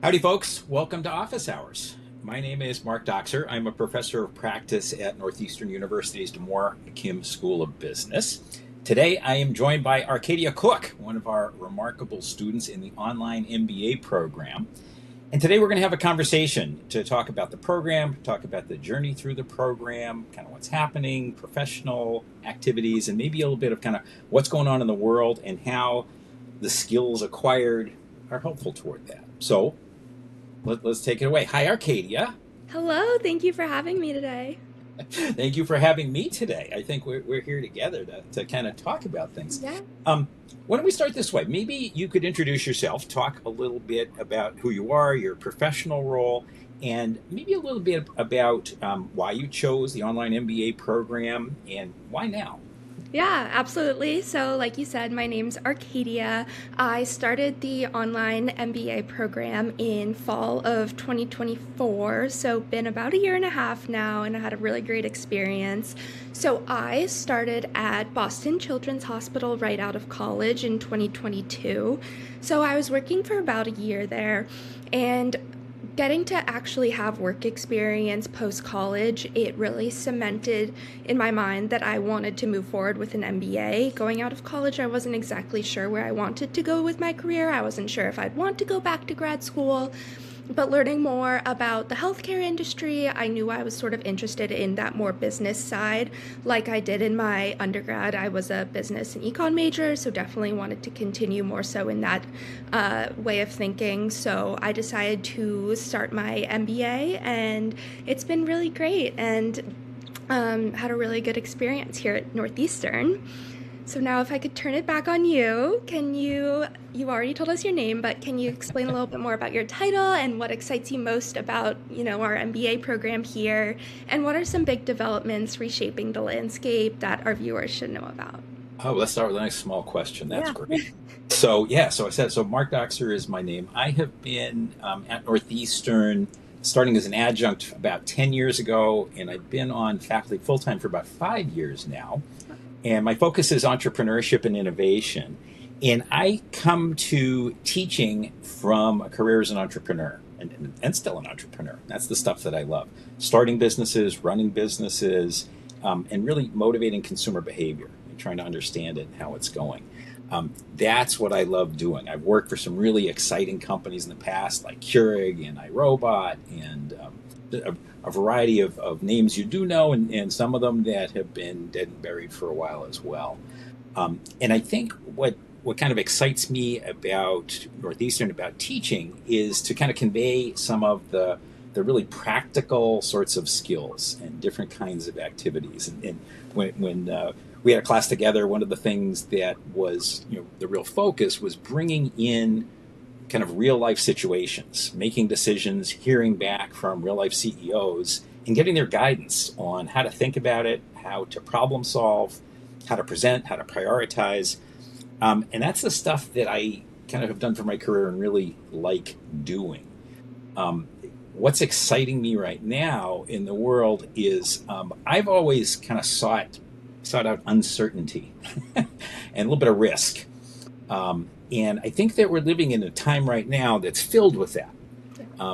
Howdy, folks. Welcome to Office Hours. My name is Mark Dockser. I'm a professor of practice at Northeastern University's DeMoore Kim School of Business. Today, I am joined by Arcadia Cook, one of our remarkable students in the Online MBA program. And today, we're going to have a conversation to talk about the program, talk about the journey through the program, kind of what's happening, professional activities, and maybe a little bit of kind of what's going on in the world and how the skills acquired are helpful toward that. So, let's take it away. Hi, Arcadia. Hello, thank you for having me today. Thank you for having me today. I think we're here together to kind of talk about things. Yeah. Um, why don't we start this way? Maybe you could introduce yourself, talk a little bit about who you are, your professional role, and maybe a little bit about why you chose the Online MBA program and why now. Yeah, absolutely. So, like you said, my name's Arcadia. I started the online MBA program in fall of 2024, so been about a year and a half now, and I had a really great experience. So, I started at Boston Children's Hospital right out of college in 2022. So, I was working for about a year there, and getting to actually have work experience post college, it really cemented in my mind that I wanted to move forward with an MBA. Going out of college, I wasn't exactly sure where I wanted to go with my career. I wasn't sure if I'd want to go back to grad school. But learning more about the healthcare industry, I knew I was sort of interested in that more business side. Like I did in my undergrad, I was a business and econ major, so definitely wanted to continue more so in that way of thinking. So I decided to start my MBA, and it's been really great, and had a really good experience here at Northeastern. So now if I could turn it back on you, you already told us your name, but can you explain a little bit more about your title and what excites you most about, our MBA program here, and what are some big developments reshaping the landscape that our viewers should know about? Oh, let's start with a nice small question. That's Yeah. great. So Mark Doxer is my name. I have been at Northeastern starting as an adjunct about 10 years ago, and I've been on faculty full time for about 5 years now. And my focus is entrepreneurship and innovation. And I come to teaching from a career as an entrepreneur and still an entrepreneur. That's the stuff that I love. Starting businesses, running businesses, and really motivating consumer behavior and trying to understand it and how it's going. That's what I love doing. I've worked for some really exciting companies in the past, like Keurig and iRobot and a variety of names you do know, and some of them that have been dead and buried for a while as well. And I think what kind of excites me about Northeastern, about teaching, is to kind of convey some of the really practical sorts of skills and different kinds of activities. And when we had a class together, one of the things that was the real focus was bringing in kind of real life situations, making decisions, hearing back from real life CEOs, and getting their guidance on how to think about it, how to problem solve, how to present, how to prioritize. And that's the stuff that I kind of have done for my career and really like doing. What's exciting me right now in the world is I've always kind of sought out uncertainty and a little bit of risk. And I think that we're living in a time right now that's filled with that.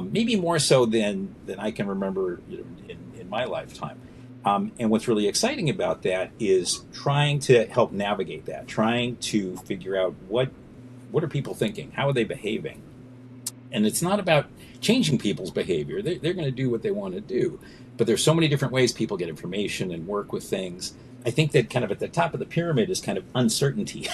Maybe more so than I can remember in my lifetime. And what's really exciting about that is trying to help navigate that, trying to figure out what are people thinking, how are they behaving. And it's not about changing people's behavior. They're going to do what they want to do. But there's so many different ways people get information and work with things. I think that kind of at the top of the pyramid is kind of uncertainty.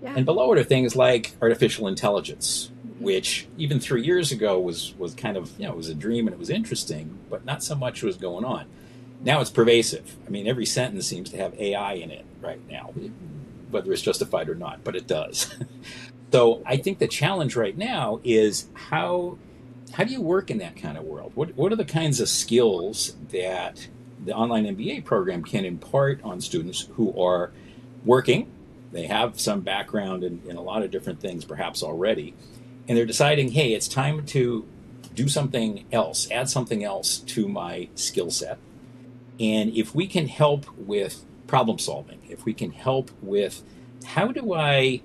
Yeah. And below it are things like artificial intelligence, which even 3 years ago was kind of, it was a dream and it was interesting, but not so much was going on. Now it's pervasive. I mean, every sentence seems to have AI in it right now, whether it's justified or not, but it does. So I think the challenge right now is how do you work in that kind of world? What are the kinds of skills that the online MBA program can impart on students who are working? They have some background in a lot of different things perhaps already, and they're deciding, hey, it's time to do something else, add something else to my skill set. And if we can help with problem solving, if we can help with how do I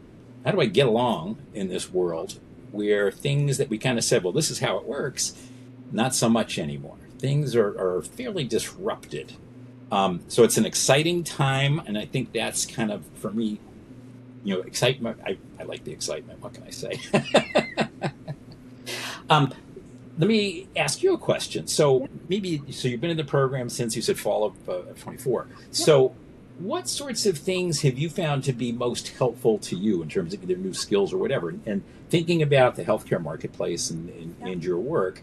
get along in this world where things that we kind of said, well, this is how it works, not so much anymore. Things are fairly disrupted. So it's an exciting time, and I think that's kind of, for me, excitement. I like the excitement. What can I say? Let me ask you a question. So you've been in the program since, you said, fall of 24. So what sorts of things have you found to be most helpful to you in terms of either new skills or whatever? And thinking about the healthcare marketplace and your work,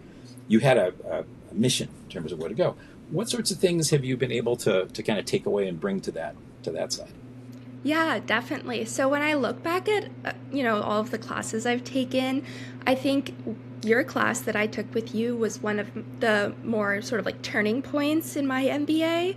you had a mission in terms of where to go. What sorts of things have you been able to kind of take away and bring to that side? Yeah, definitely. So when I look back at, all of the classes I've taken, I think your class that I took with you was one of the more sort of like turning points in my MBA.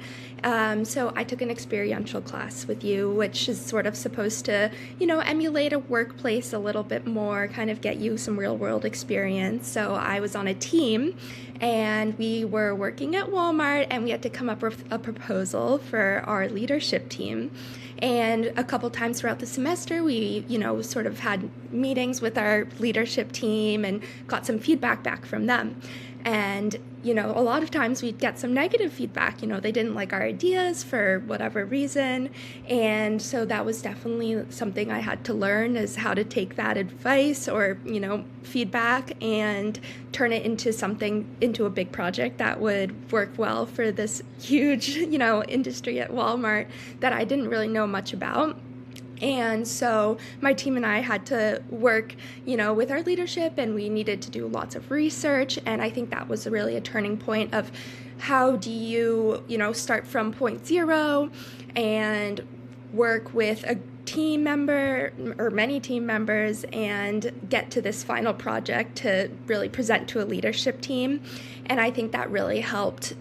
So I took an experiential class with you, which is sort of supposed to, emulate a workplace a little bit more, kind of get you some real world experience. So I was on a team and we were working at Walmart, and we had to come up with a proposal for our leadership team. And a couple times throughout the semester, we, sort of had meetings with our leadership team and got some feedback back from them. And, a lot of times we'd get some negative feedback. They didn't like our ideas for whatever reason. And so that was definitely something I had to learn, is how to take that advice or, feedback and turn it into a big project that would work well for this huge, industry at Walmart that I didn't really know much about. And so my team and I had to work, with our leadership, and we needed to do lots of research. And I think that was really a turning point of how do you, start from point zero and work with a team member or many team members and get to this final project to really present to a leadership team. And I think that really helped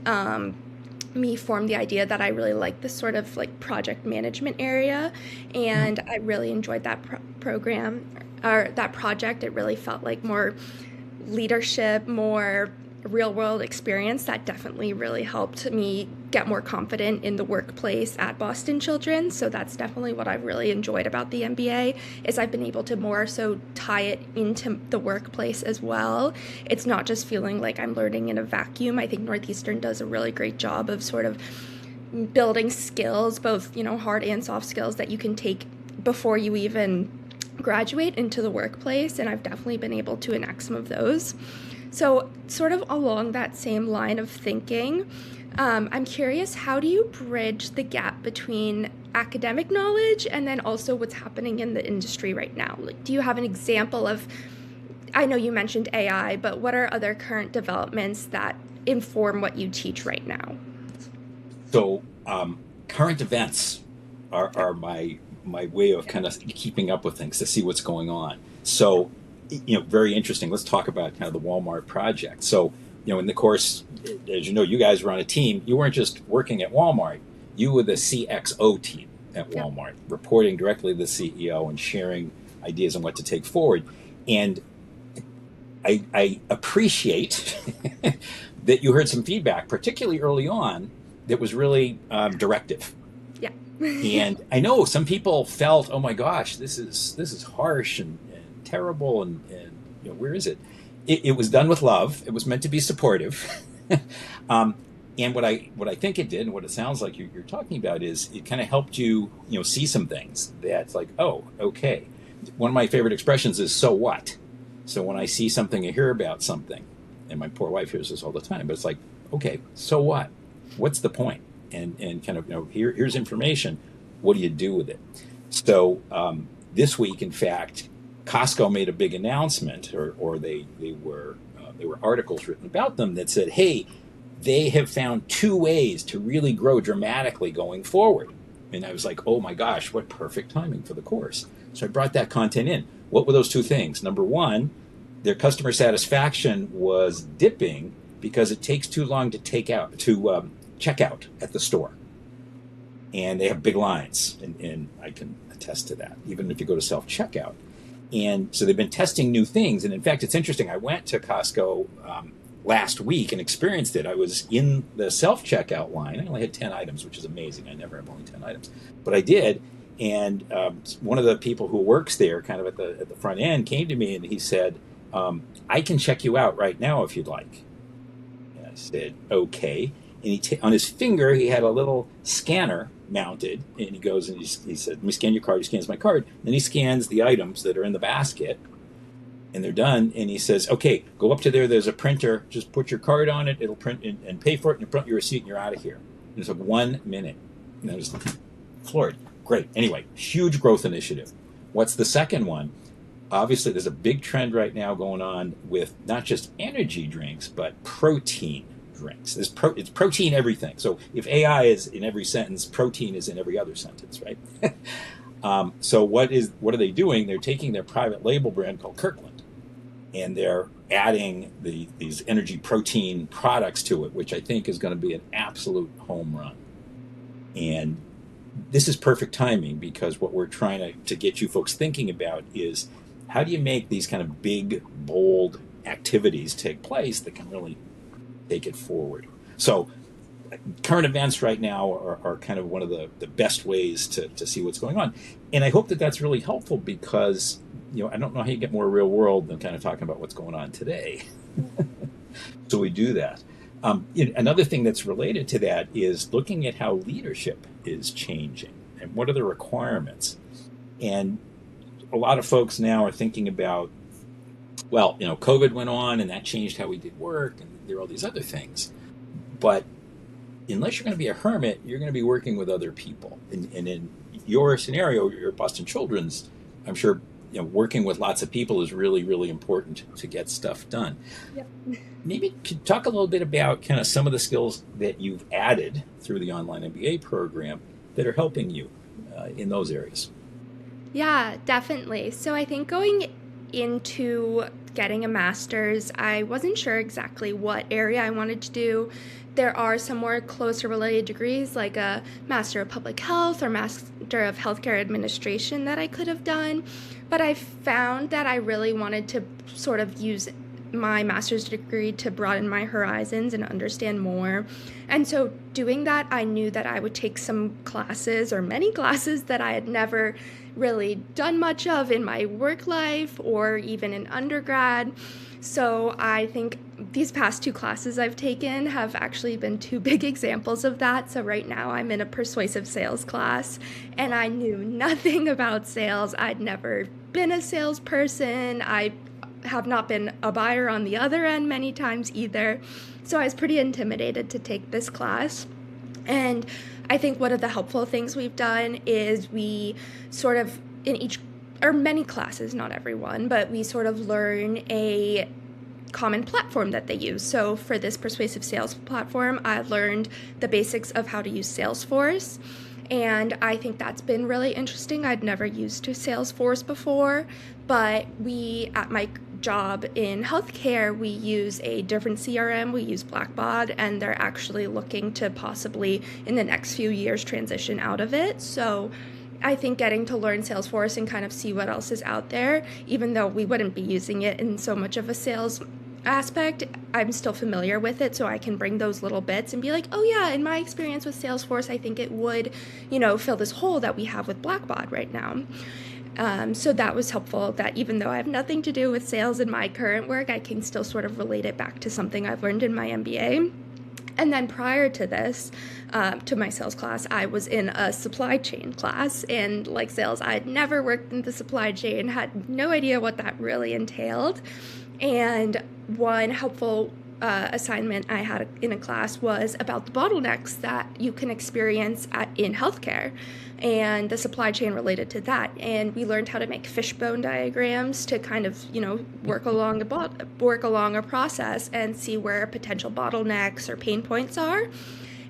me form the idea that I really like this sort of like project management area, and I really enjoyed that program or that project. It really felt like more leadership, more real world experience. That definitely really helped me get more confident in the workplace at Boston Children's. So that's definitely what I've really enjoyed about the MBA, is I've been able to more so tie it into the workplace as well. It's not just feeling like I'm learning in a vacuum. I think Northeastern does a really great job of sort of building skills, both, hard and soft skills that you can take before you even graduate into the workplace. And I've definitely been able to enact some of those. So sort of along that same line of thinking, I'm curious, how do you bridge the gap between academic knowledge and then also what's happening in the industry right now? Like, do you have an example of, I know you mentioned AI, but what are other current developments that inform what you teach right now? So current events are my way of kind of keeping up with things to see what's going on. So, very interesting. Let's talk about kind of the Walmart project. So, in the course, as you guys were on a team. You weren't just working at Walmart. You were the CXO team at Walmart, reporting directly to the CEO and sharing ideas on what to take forward. And I appreciate that you heard some feedback, particularly early on, that was really directive. Yeah. And I know some people felt, oh my gosh, this is harsh and terrible, and where is it? It was done with love. It was meant to be supportive. And what I think it did, and what it sounds like you're talking about, is it kind of helped you see some things that's like, oh, okay. One of my favorite expressions is "so what." So when I see something or hear about something, and my poor wife hears this all the time, but it's like, okay, so what? What's the point? And kind of here's information. What do you do with it? So this week, in fact, Costco made a big announcement, or there were articles written about them that said, hey, they have found 2 ways to really grow dramatically going forward. And I was like, oh my gosh, what perfect timing for the course. So I brought that content in. What were those 2 things? Number one, their customer satisfaction was dipping because it takes too long to check out at the store. And they have big lines, and I can attest to that, even if you go to self-checkout. And so they've been testing new things. And in fact, it's interesting. I went to Costco last week and experienced it. I was in the self-checkout line. I only had 10 items, which is amazing. I never have only 10 items. But I did. And one of the people who works there, kind of at the front end, came to me and he said, "I can check you out right now if you'd like." And I said, "Okay." And on his finger, he had a little scanner mounted, and he goes and he said, "Let me scan your card." He scans my card. Then he scans the items that are in the basket, and they're done. And he says, "Okay, go up to there. There's a printer. Just put your card on it. It'll print and pay for it, and print your receipt, and you're out of here." And it took 1 minute. And I was floored. Great. Anyway, huge growth initiative. What's the second one? Obviously, there's a big trend right now going on with not just energy drinks, but protein drinks. It's protein everything. So if AI is in every sentence, protein is in every other sentence, right? So what are they doing? They're taking their private label brand called Kirkland, and they're adding these energy protein products to it, which I think is going to be an absolute home run. And this is perfect timing, because what we're trying to get you folks thinking about is, how do you make these kind of big, bold activities take place that can really take it forward? So current events right now are kind of one of the best ways to see what's going on. And I hope that that's really helpful, because I don't know how you get more real world than kind of talking about what's going on today. So we do that. Another thing that's related to that is looking at how leadership is changing and what are the requirements. And a lot of folks now are thinking about, well, COVID went on and that changed how we did work, and there are all these other things. But unless you're going to be a hermit, you're going to be working with other people. And in your scenario, your Boston Children's, I'm sure working with lots of people is really, really important to get stuff done. Yep. Maybe could talk a little bit about kind of some of the skills that you've added through the Online MBA program that are helping you in those areas. Yeah, definitely. So I think going into getting a master's, I wasn't sure exactly what area I wanted to do. There are some more closer related degrees, like a Master of Public Health or Master of Healthcare Administration, that I could have done. But I found that I really wanted to sort of use my master's degree to broaden my horizons and understand more. And so doing that, I knew that I would take some classes, or many classes, that I had never really done much of in my work life or even in undergrad. So I think these past 2 classes I've taken have actually been 2 big examples of that. So right now I'm in a persuasive sales class, and I knew nothing about sales. I'd never been a salesperson. I have not been a buyer on the other end many times either. So I was pretty intimidated to take this class. And I think one of the helpful things we've done is we sort of, in each, or many classes, not everyone, but we sort of learn a common platform that they use. So for this persuasive sales platform, I learned the basics of how to use Salesforce. And I think that's been really interesting. I'd never used Salesforce before, but at my job in healthcare, we use a different CRM. We use Blackbaud, and they're actually looking to possibly, in the next few years, transition out of it. So I think getting to learn Salesforce and kind of see what else is out there, even though we wouldn't be using it in so much of a sales aspect, I'm still familiar with it, so I can bring those little bits and be like, oh yeah, in my experience with Salesforce, I think it would, fill this hole that we have with Blackbaud right now. So that was helpful, that even though I have nothing to do with sales in my current work, I can still sort of relate it back to something I've learned in my MBA. And then prior to this, to my sales class, I was in a supply chain class. And like sales, I had never worked in the supply chain, had no idea what that really entailed. And one helpful assignment I had in a class was about the bottlenecks that you can experience in healthcare and the supply chain related to that. And we learned how to make fishbone diagrams to kind of, work along a process and see where potential bottlenecks or pain points are.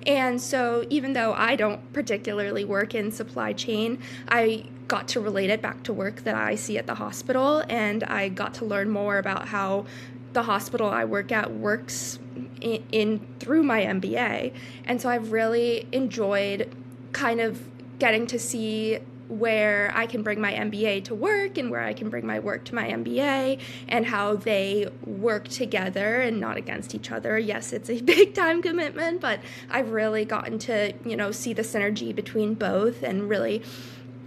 And so even though I don't particularly work in supply chain, I got to relate it back to work that I see at the hospital, and I got to learn more about how the hospital I work at works through my MBA. And so I've really enjoyed kind of getting to see where I can bring my MBA to work and where I can bring my work to my MBA, and how they work together and not against each other. Yes, it's a big time commitment, but I've really gotten to, see the synergy between both and really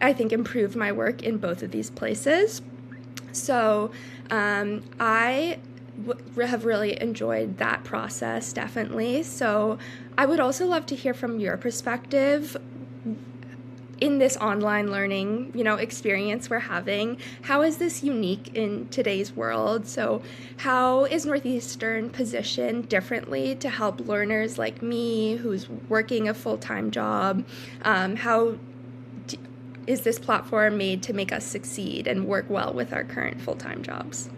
I think, improved my work in both of these places. So I have really enjoyed that process, definitely. So I would also love to hear from your perspective in this online learning, experience we're having. How is this unique in today's world? So how is Northeastern positioned differently to help learners like me who's working a full-time job? How is this platform made to make us succeed and work well with our current full-time jobs?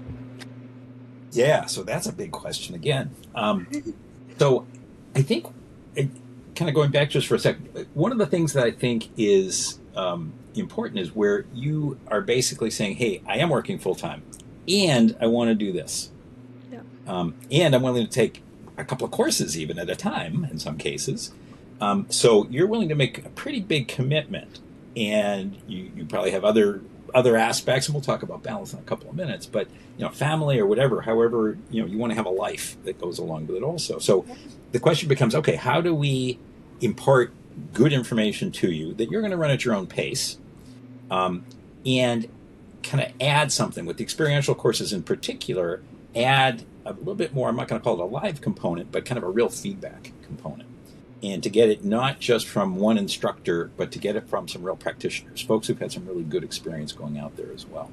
Yeah, so that's a big question again. So I think, kind of going back just for a second, one of the things that I think is important is where you are basically saying, hey, I am working full time and I want to do this. Yeah. And I'm willing to take a couple of courses even at a time in some cases. So you're willing to make a pretty big commitment, and you probably have other aspects, and we'll talk about balance in a couple of minutes, but family or whatever, however, you want to have a life that goes along with it also. So the question becomes, okay, how do we impart good information to you that you're going to run at your own pace, and kind of add something with the experiential courses in particular, add a little bit more, I'm not going to call it a live component, but kind of a real feedback component. And to get it not just from one instructor, but to get it from some real practitioners, folks who've had some really good experience going out there as well.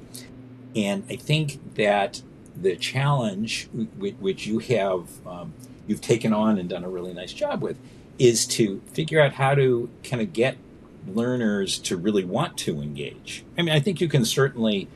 And I think that the challenge which you have, you've taken on and done a really nice job with, is to figure out how to kind of get learners to really want to engage. I mean, I think you can certainly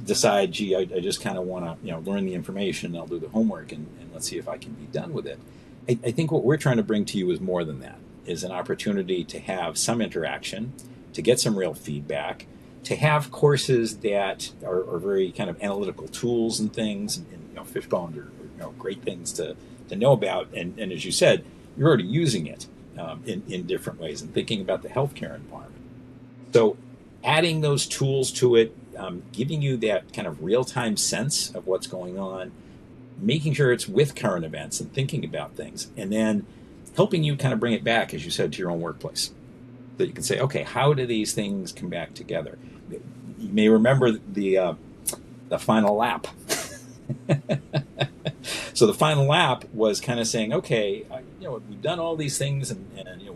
decide, gee, I just kind of want to learn the information, I'll do the homework, and let's see if I can be done with it. I think what we're trying to bring to you is more than that, is an opportunity to have some interaction, to get some real feedback, to have courses that are very kind of analytical tools and things, and Fishbone are great things to know about. And as you said, you're already using it in different ways and thinking about the healthcare environment. So adding those tools to it, giving you that kind of real-time sense of what's going on, making sure it's with current events and thinking about things, and then helping you kind of bring it back, as you said, to your own workplace. That you can say, okay, how do these things come back together? You may remember the final lap. So the final lap was kind of saying, okay, we've done all these things, and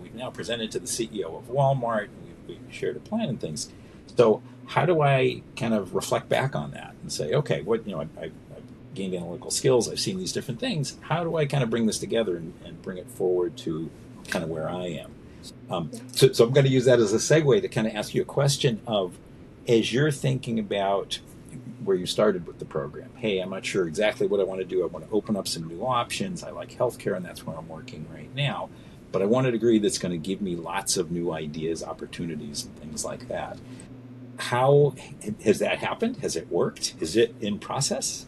we've now presented to the CEO of Walmart, and we've shared a plan and things. So how do I kind of reflect back on that and say, okay, I've gained analytical skills, I've seen these different things. How do I kind of bring this together and bring it forward to kind of where I am? So I'm going to use that as a segue to kind of ask you a question of, as you're thinking about where you started with the program, hey, I'm not sure exactly what I want to do. I want to open up some new options. I like healthcare, and that's where I'm working right now. But I want a degree that's going to give me lots of new ideas, opportunities, and things like that. How has that happened? Has it worked? Is it in process?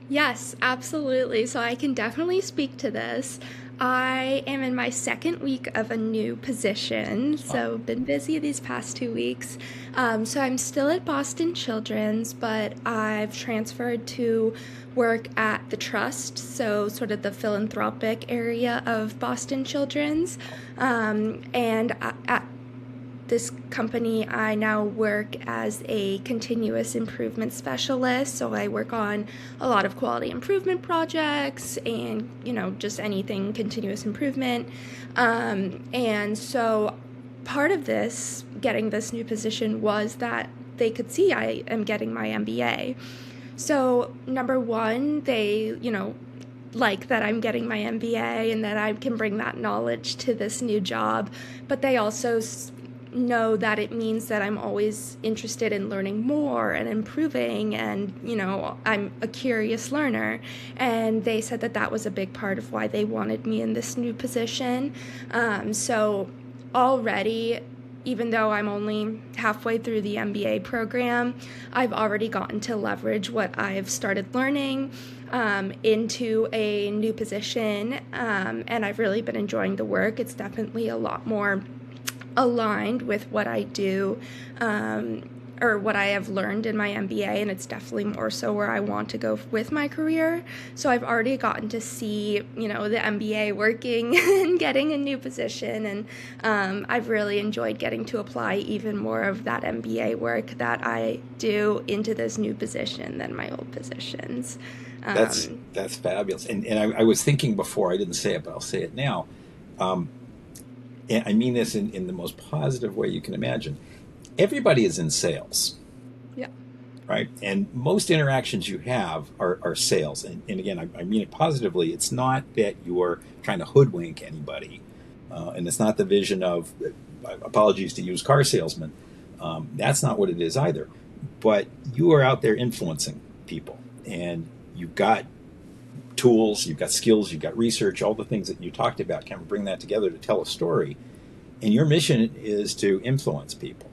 Yes, absolutely. So I can definitely speak to this. I am in my second week of a new position, so been busy these past 2 weeks. So I'm still at Boston Children's, but I've transferred to work at the Trust, so sort of the philanthropic area of Boston Children's. And at this company, I now work as a continuous improvement specialist. So I work on a lot of quality improvement projects and, just anything continuous improvement. And so part of this, getting this new position, was that they could see I am getting my MBA. So number one, they, like that I'm getting my MBA and that I can bring that knowledge to this new job. But they also know that it means that I'm always interested in learning more and improving, and I'm a curious learner, and they said that was a big part of why they wanted me in this new position. So already, even though I'm only halfway through the MBA program, I've already gotten to leverage what I've started learning into a new position, and I've really been enjoying the work. It's definitely a lot more aligned with what I do or what I have learned in my MBA, and it's definitely more so where I want to go with my career. So I've already gotten to see, the MBA working and getting a new position, and I've really enjoyed getting to apply even more of that MBA work that I do into this new position than my old positions. That's fabulous. And I was thinking before, I didn't say it, but I'll say it now. And I mean this in the most positive way you can imagine. Everybody is in sales. Yeah. Right? And most interactions you have are sales. And again, I mean it positively. It's not that you're trying to hoodwink anybody. And it's not the vision of, apologies to used car salesmen. That's not what it is either. But you are out there influencing people. And you've got tools, you've got skills, you've got research, all the things that you talked about, kind of bring that together to tell a story. And your mission is to influence people.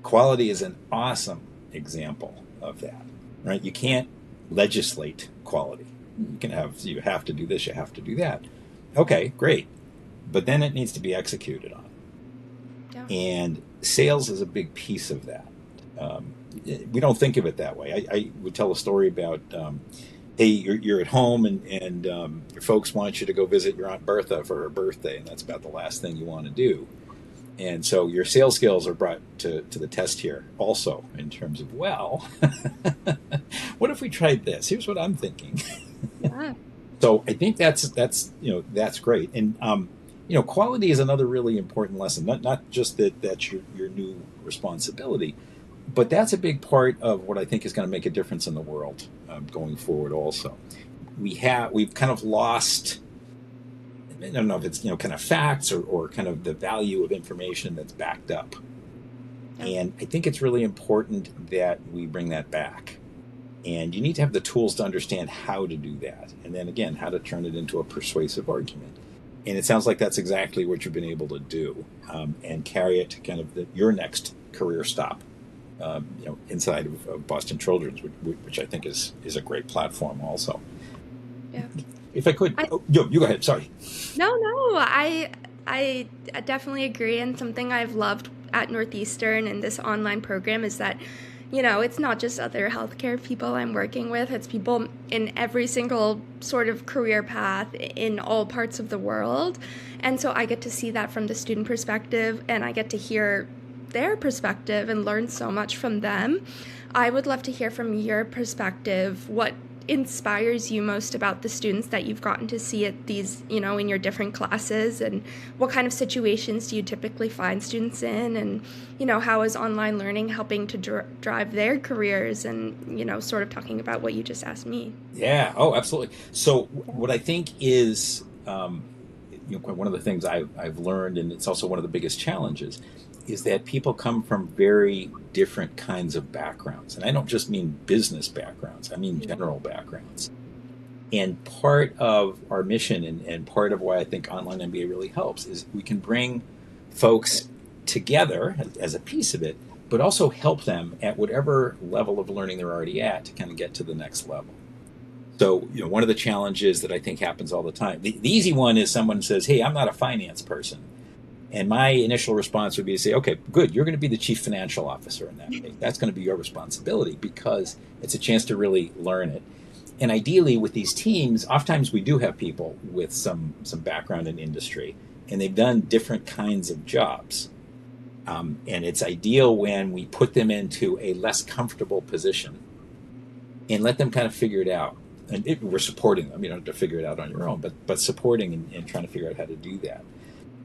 Quality is an awesome example of that, right? You can't legislate quality. You have to do this, you have to do that. Okay, great. But then it needs to be executed on. Yeah. And sales is a big piece of that. We don't think of it that way. I would tell a story about, hey, you're at home and your folks want you to go visit your Aunt Bertha for her birthday, and that's about the last thing you want to do. And so your sales skills are brought to the test here also in terms of, well, what if we tried this? Here's what I'm thinking. Yeah. So I think that's great. And quality is another really important lesson. Not just that that's your new responsibility, but that's a big part of what I think is going to make a difference in the world going forward. Also, we've kind of lost. I don't know if it's kind of facts or kind of the value of information that's backed up. Yeah. And I think it's really important that we bring that back. And you need to have the tools to understand how to do that. And then again, how to turn it into a persuasive argument. And it sounds like that's exactly what you've been able to do, and carry it to kind of your next career stop, inside of Boston Children's, which I think is a great platform also. Yeah. If I could, you go ahead. Sorry. No, I definitely agree. And something I've loved at Northeastern and this online program is that, it's not just other healthcare people I'm working with. It's people in every single sort of career path in all parts of the world. And so I get to see that from the student perspective, and I get to hear their perspective and learn so much from them. I would love to hear from your perspective what inspires you most about the students that you've gotten to see at these, in your different classes, and what kind of situations do you typically find students in, and, how is online learning helping to drive their careers, and, sort of talking about what you just asked me. Yeah. Oh, absolutely. So what I think is, one of the things I've learned, and it's also one of the biggest challenges, is that people come from very different kinds of backgrounds. And I don't just mean business backgrounds, I mean general backgrounds. And part of our mission and part of why I think Online MBA really helps is we can bring folks together as a piece of it, but also help them at whatever level of learning they're already at to kind of get to the next level. So, one of the challenges that I think happens all the time, the easy one is someone says, hey, I'm not a finance person. And my initial response would be to say, okay, good, you're going to be the chief financial officer in that case. That's going to be your responsibility because it's a chance to really learn it. And ideally with these teams, oftentimes we do have people with some background in industry, and they've done different kinds of jobs. And it's ideal when we put them into a less comfortable position and let them kind of figure it out. And we're supporting them. You don't have to figure it out on your own, but supporting and trying to figure out how to do that.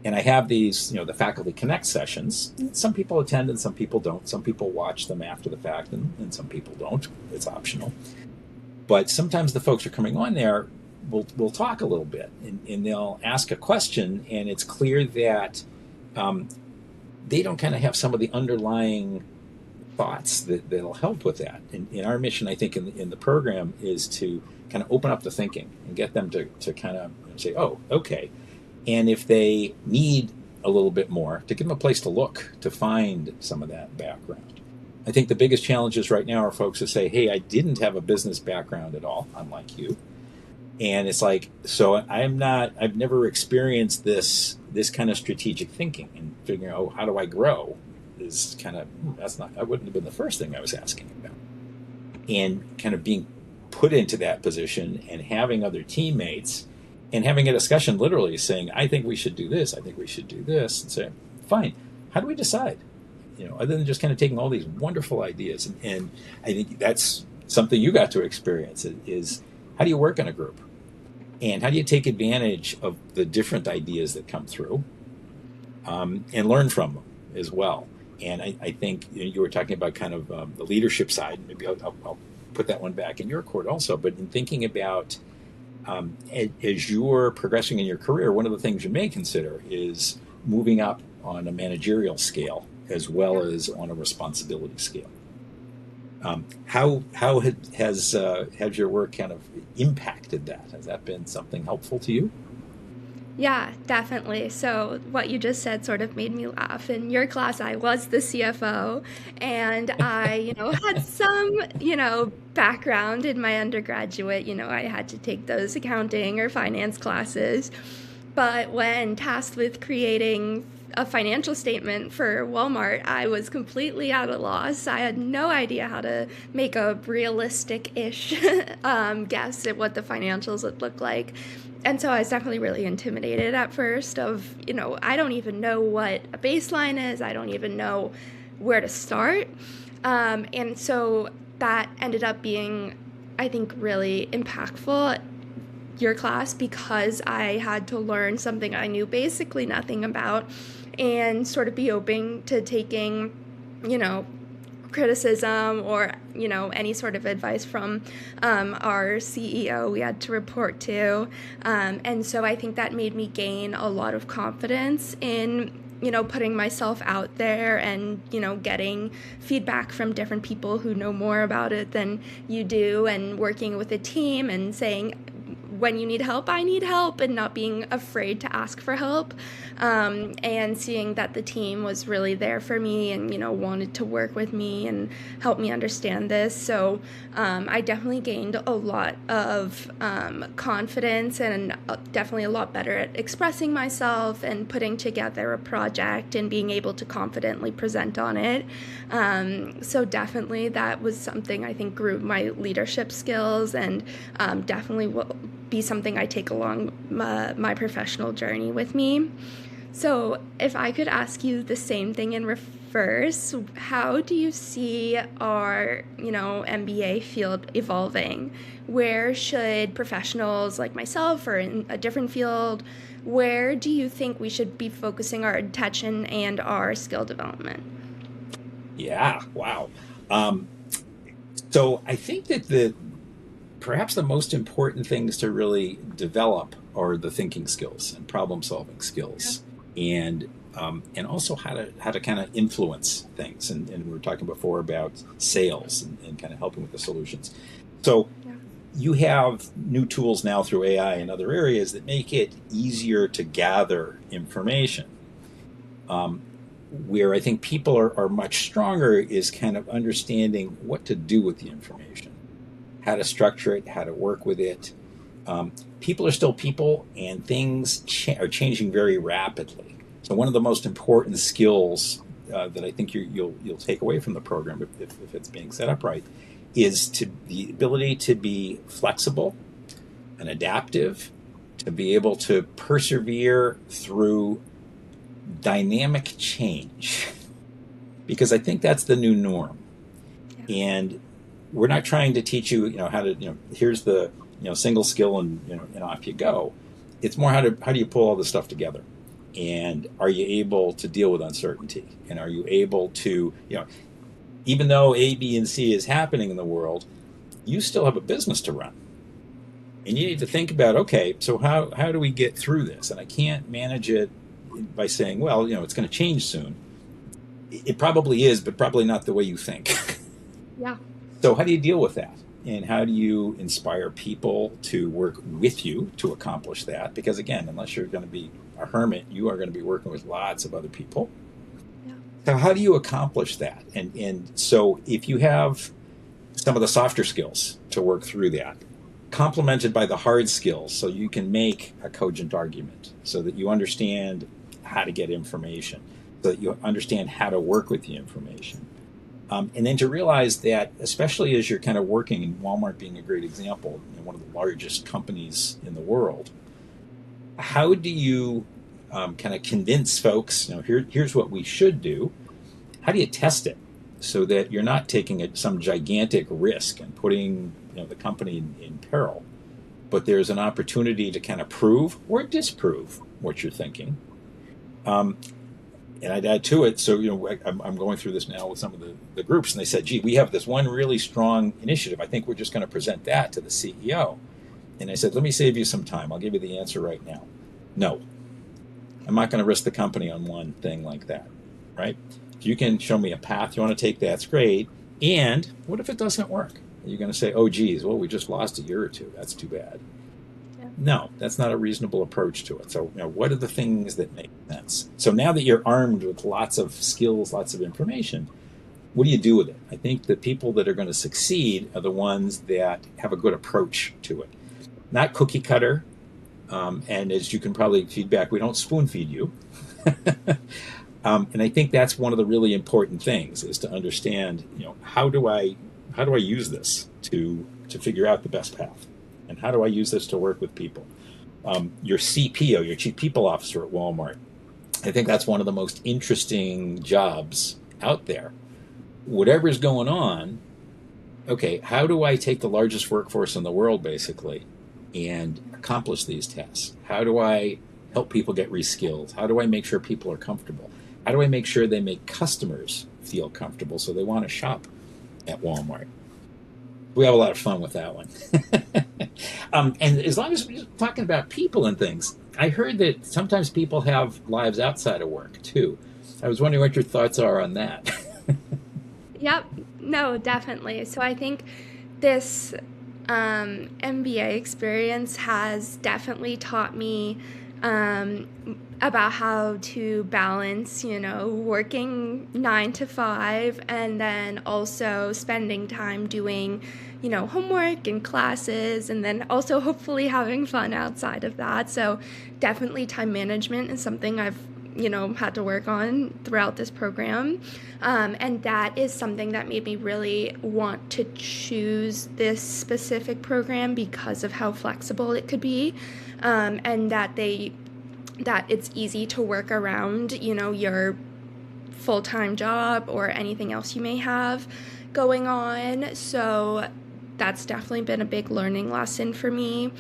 And I have these, the Faculty Connect sessions. Some people attend and some people don't. Some people watch them after the fact and some people don't. It's optional. But sometimes the folks who are coming on there will talk a little bit and they'll ask a question, and it's clear that they don't kind of have some of the underlying thoughts that'll help with that. And our mission, I think, in the program is to kind of open up the thinking and get them to kind of say, oh, okay. And if they need a little bit more, to give them a place to look, to find some of that background. I think the biggest challenges right now are folks who say, hey, I didn't have a business background at all, unlike you. And it's like, so I've never experienced this kind of strategic thinking and figuring out, how do I grow? is kind of, that wouldn't have been the first thing I was asking about. And kind of being put into that position and having other teammates and having a discussion, literally saying, I think we should do this, I think we should do this, and say, fine, how do we decide? Other than just kind of taking all these wonderful ideas. And I think that's something you got to experience, is how do you work in a group? And how do you take advantage of the different ideas that come through, and learn from them as well? And I think you were talking about kind of the leadership side. Maybe I'll put that one back in your court also. But in thinking about as you're progressing in your career, one of the things you may consider is moving up on a managerial scale as well as on a responsibility scale. How has your work kind of impacted that? Has that been something helpful to you? Yeah, definitely. So what you just said sort of made me laugh. In your class, I was the CFO, and I, had some, background in my undergraduate. I had to take those accounting or finance classes. But when tasked with creating a financial statement for Walmart, I was completely at a loss. I had no idea how to make a realistic-ish guess at what the financials would look like. And so I was definitely really intimidated at first of, I don't even know what a baseline is. I don't even know where to start. And so that ended up being, I think, really impactful, your class, because I had to learn something I knew basically nothing about and sort of be open to taking, criticism or, any sort of advice from our CEO we had to report to. And so I think that made me gain a lot of confidence in, putting myself out there and, getting feedback from different people who know more about it than you do, and working with a team and saying, when you need help, I need help, and not being afraid to ask for help, and seeing that the team was really there for me and, wanted to work with me and help me understand this. So I definitely gained a lot of confidence, and definitely a lot better at expressing myself and putting together a project and being able to confidently present on it. So definitely that was something I think grew my leadership skills, and definitely will be something I take along my professional journey with me. So if I could ask you the same thing in reverse, how do you see our, MBA field evolving? Where should professionals like myself or in a different field, where do you think we should be focusing our attention and our skill development? Yeah, wow. So I think that perhaps the most important things to really develop are the thinking skills and problem solving skills, and also how to kind of influence things. And we were talking before about sales and kind of helping with the solutions. So you have new tools now through AI and other areas that make it easier to gather information. Where I think people are much stronger is kind of understanding what to do with the information, how to structure it, how to work with it. People are still people, and things are changing very rapidly. So one of the most important skills that I think you'll take away from the program, if it's being set up right, is the ability to be flexible and adaptive, to be able to persevere through dynamic change, because I think that's the new norm. And we're not trying to teach you, how to, here's the, single skill and off you go. It's more how do you pull all this stuff together, and are you able to deal with uncertainty, and are you able to, even though A, B, and C is happening in the world, you still have a business to run, and you need to think about, okay, so how do we get through this? And I can't manage it by saying, well, it's going to change soon. It probably is, but probably not the way you think. Yeah. So how do you deal with that? And how do you inspire people to work with you to accomplish that? Because again, unless you're going to be a hermit, you are going to be working with lots of other people. Yeah. So how do you accomplish that? And so if you have some of the softer skills to work through that, complemented by the hard skills, so you can make a cogent argument, so that you understand how to get information, so that you understand how to work with the information. And then to realize that, especially as you're kind of working, and Walmart being a great example, one of the largest companies in the world, how do you kind of convince folks, here's what we should do? How do you test it so that you're not taking some gigantic risk and putting the company in peril, but there's an opportunity to kind of prove or disprove what you're thinking? And I'd add to it, so I'm going through this now with some of the groups, and they said, gee, we have this one really strong initiative. I think we're just going to present that to the CEO. And I said, let me save you some time. I'll give you the answer right now. No, I'm not going to risk the company on one thing like that, right? If you can show me a path you want to take, that's great. And what if it doesn't work? Are you going to say, oh, geez, well, we just lost a year or two. That's too bad. No, that's not a reasonable approach to it. So, what are the things that make sense? So now that you're armed with lots of skills, lots of information, what do you do with it? I think the people that are going to succeed are the ones that have a good approach to it. Not cookie cutter. And as you can probably feedback, we don't spoon feed you. And I think that's one of the really important things, is to understand, how do I use this to figure out the best path? And how do I use this to work with people? Your CPO, your Chief People Officer at Walmart, I think that's one of the most interesting jobs out there. Whatever's going on, okay, how do I take the largest workforce in the world, basically, and accomplish these tasks? How do I help people get reskilled? How do I make sure people are comfortable? How do I make sure they make customers feel comfortable so they want to shop at Walmart? We have a lot of fun with that one. And as long as we're talking about people and things, I heard that sometimes people have lives outside of work too. I was wondering what your thoughts are on that. Yep. No, definitely. So I think this MBA experience has definitely taught me about how to balance, working 9 to 5 and then also spending time doing, homework and classes, and then also hopefully having fun outside of that. So definitely time management is something I've had to work on throughout this program. And that is something that made me really want to choose this specific program because of how flexible it could be, and that it's easy to work around, your full-time job or anything else you may have going on. So that's definitely been a big learning lesson for me.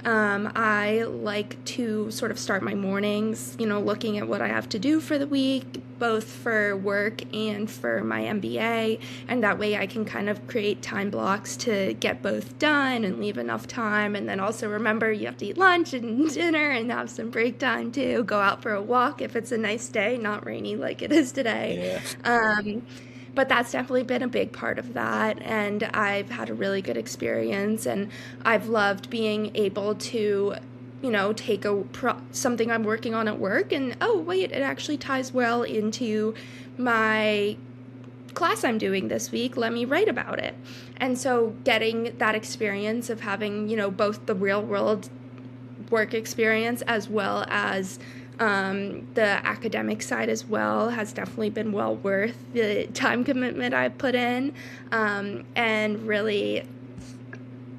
I like to sort of start my mornings, looking at what I have to do for the week, both for work and for my MBA, and that way I can kind of create time blocks to get both done and leave enough time, and then also remember you have to eat lunch and dinner and have some break time too, go out for a walk if it's a nice day, not rainy like it is today. Yeah. But that's definitely been a big part of that, and I've had a really good experience, and I've loved being able to, take something I'm working on at work, and oh wait, it actually ties well into my class I'm doing this week. Let me write about it. And so getting that experience of having, both the real world work experience as well as the academic side as well has definitely been well worth the time commitment I put in, and really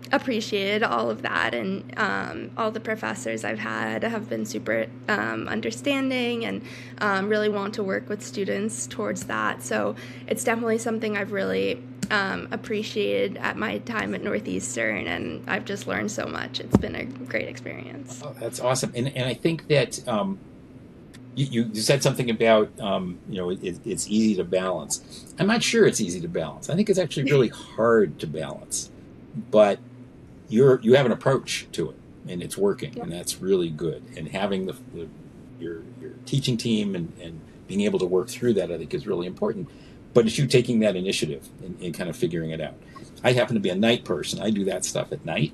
appreciated all of that. And all the professors I've had have been super understanding and really want to work with students towards that. So it's definitely something I've really appreciated at my time at Northeastern, and I've just learned so much. It's been a great experience. Oh, that's awesome. And I think that you said something about, it's easy to balance. I'm not sure it's easy to balance. I think it's actually really hard to balance, but you have an approach to it, and it's working, Yep. and that's really good. And having your teaching team and being able to work through that, I think, is really important. But it's you taking that initiative and kind of figuring it out. I happen to be a night person. I do that stuff at night.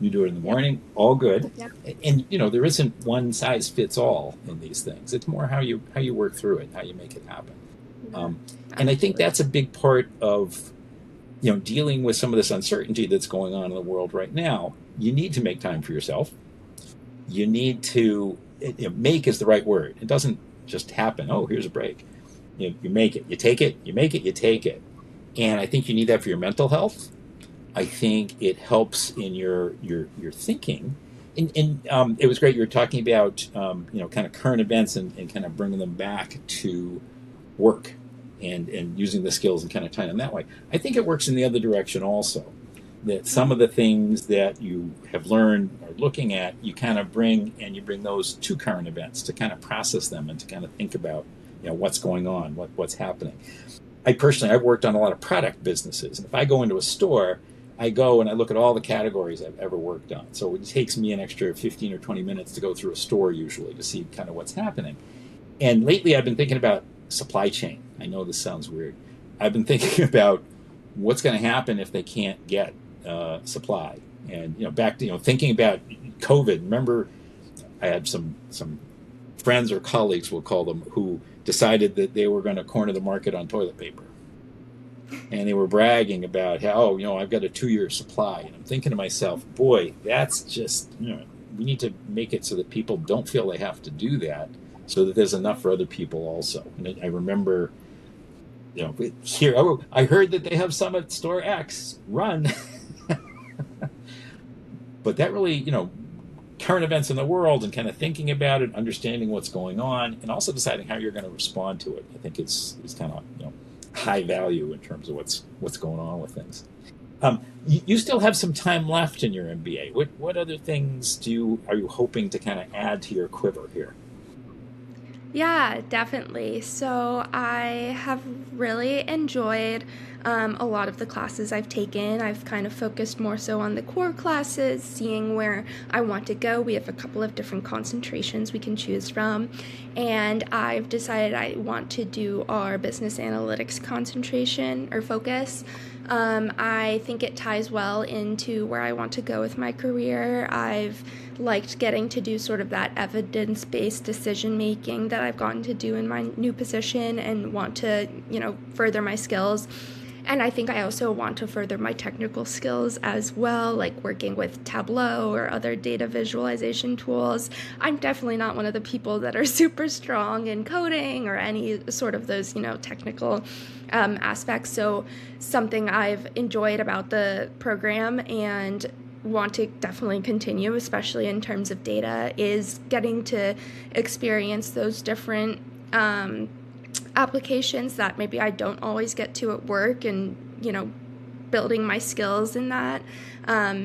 You do it in the morning, all good. Yep. And there isn't one size fits all in these things. It's more how you work through it, how you make it happen. And I think that's a big part of dealing with some of this uncertainty that's going on in the world right now. You need to make time for yourself. You need to make is the right word. It doesn't just happen. Oh, here's a break. You make it, you take it, you make it, you take it. And I think you need that for your mental health. I think it helps in your thinking. And it was great. You were talking about kind of current events and kind of bringing them back to work and using the skills and kind of tying them that way. I think it works in the other direction also. That some of the things that you have learned or looking at, you kind of bring those to current events to kind of process them and to kind of think about what's going on, what's happening. I've worked on a lot of product businesses, and if I go into a store, I go and I look at all the categories I've ever worked on. So it takes me an extra 15 or 20 minutes to go through a store usually to see kind of what's happening. And lately I've been thinking about supply chain. I know this sounds weird. I've been thinking about what's going to happen if they can't get supply. And back to thinking about COVID. Remember, I had some friends or colleagues, we'll call them, who decided that they were going to corner the market on toilet paper. And they were bragging about how, I've got a 2-year supply. And I'm thinking to myself, boy, that's just, we need to make it so that people don't feel they have to do that, so that there's enough for other people also. And I remember, here, I heard that they have some at store X, run. But that really, current events in the world and kind of thinking about it, understanding what's going on, and also deciding how you're going to respond to it, I think is kind of, high value in terms of what's going on with things. You still have some time left in your MBA. What other things are you hoping to kind of add to your quiver here? Yeah, definitely. So I have really enjoyed a lot of the classes I've taken. I've kind of focused more so on the core classes, seeing where I want to go. We have a couple of different concentrations we can choose from. And I've decided I want to do our business analytics concentration or focus. I think it ties well into where I want to go with my career. I've liked getting to do sort of that evidence-based decision making that I've gotten to do in my new position and want to, further my skills. And I think I also want to further my technical skills as well, like working with Tableau or other data visualization tools. I'm definitely not one of the people that are super strong in coding or any sort of those, technical aspects. So something I've enjoyed about the program and want to definitely continue, especially in terms of data, is getting to experience those different applications that maybe I don't always get to at work, and building my skills in that.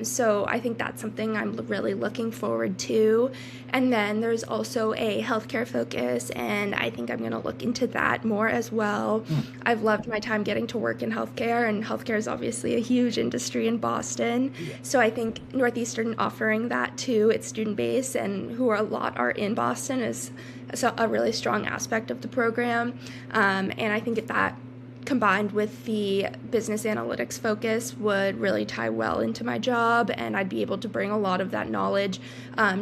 So I think that's something I'm really looking forward to. And then there's also a healthcare focus, and I think I'm going to look into that more as well. I've loved my time getting to work in healthcare, and healthcare is obviously a huge industry in Boston. So I think Northeastern offering that to its student base, and who a lot are in Boston, is a really strong aspect of the program. And I think that combined with the business analytics focus would really tie well into my job, and I'd be able to bring a lot of that knowledge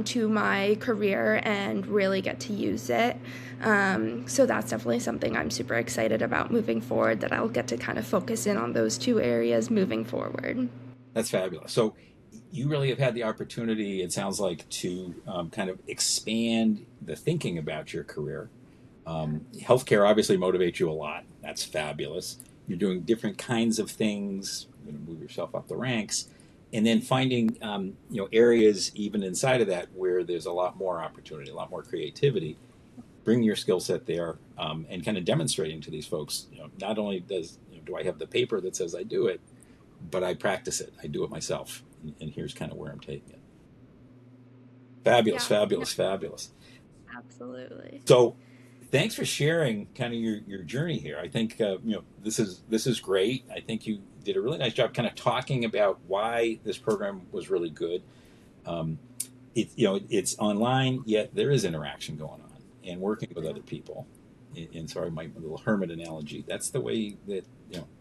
to my career and really get to use it. So that's definitely something I'm super excited about moving forward, that I'll get to kind of focus in on those two areas moving forward. That's fabulous. So you really have had the opportunity, it sounds like, to kind of expand the thinking about your career. Healthcare obviously motivates you a lot. That's fabulous. You're doing different kinds of things, move yourself up the ranks, and then finding areas even inside of that where there's a lot more opportunity, a lot more creativity. Bring your skill set there, and kind of demonstrating to these folks. Not only do I have the paper that says I do it, but I practice it. I do it myself, and here's kind of where I'm taking it. Fabulous, Yeah, fabulous, fabulous. absolutely. So thanks for sharing kind of your journey here. I think this is great. I think you did a really nice job kind of talking about why this program was really good. It's online, yet there is interaction going on and working with other people. And sorry, my little hermit analogy. That's the way that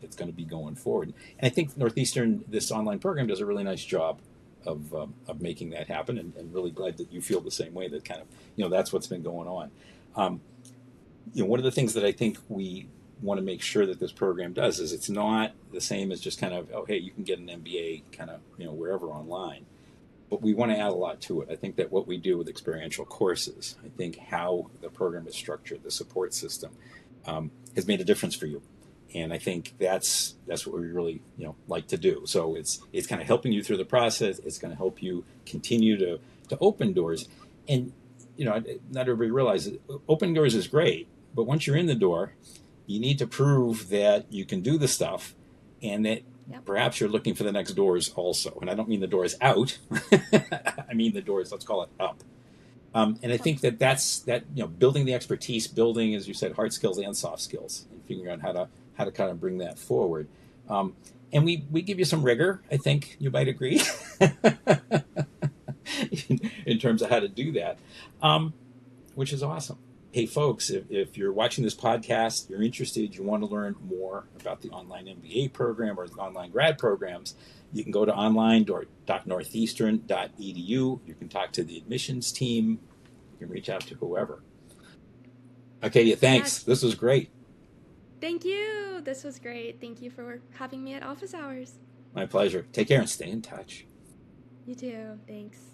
it's going to be going forward. And I think Northeastern, this online program, does a really nice job of making that happen. And really glad that you feel the same way. That kind of that's what's been going on. One of the things that I think we want to make sure that this program does is it's not the same as just kind of, oh, hey, you can get an MBA kind of, wherever online. but we want to add a lot to it. I think that what we do with experiential courses, I think how the program is structured, the support system, has made a difference for you. And I think that's what we really like to do. So it's kind of helping you through the process. It's going to help you continue to open doors. And not everybody realizes open doors is great, but once you're in the door, you need to prove that you can do the stuff, and that Yep. perhaps you're looking for the next doors also. And I don't mean the doors out. I mean the doors, let's call it up. And I think that building the expertise, building, as you said, hard skills and soft skills, and figuring out how to kind of bring that forward. And we give you some rigor, I think you might agree, in terms of how to do that, which is awesome. Hey, folks, if you're watching this podcast, you're interested, you want to learn more about the online MBA program or the online grad programs, you can go to online.northeastern.edu. You can talk to the admissions team. You can reach out to whoever. Arcadia, thanks. Yes. This was great. Thank you. This was great. Thank you for having me at office hours. My pleasure. Take care and stay in touch. You too. Thanks.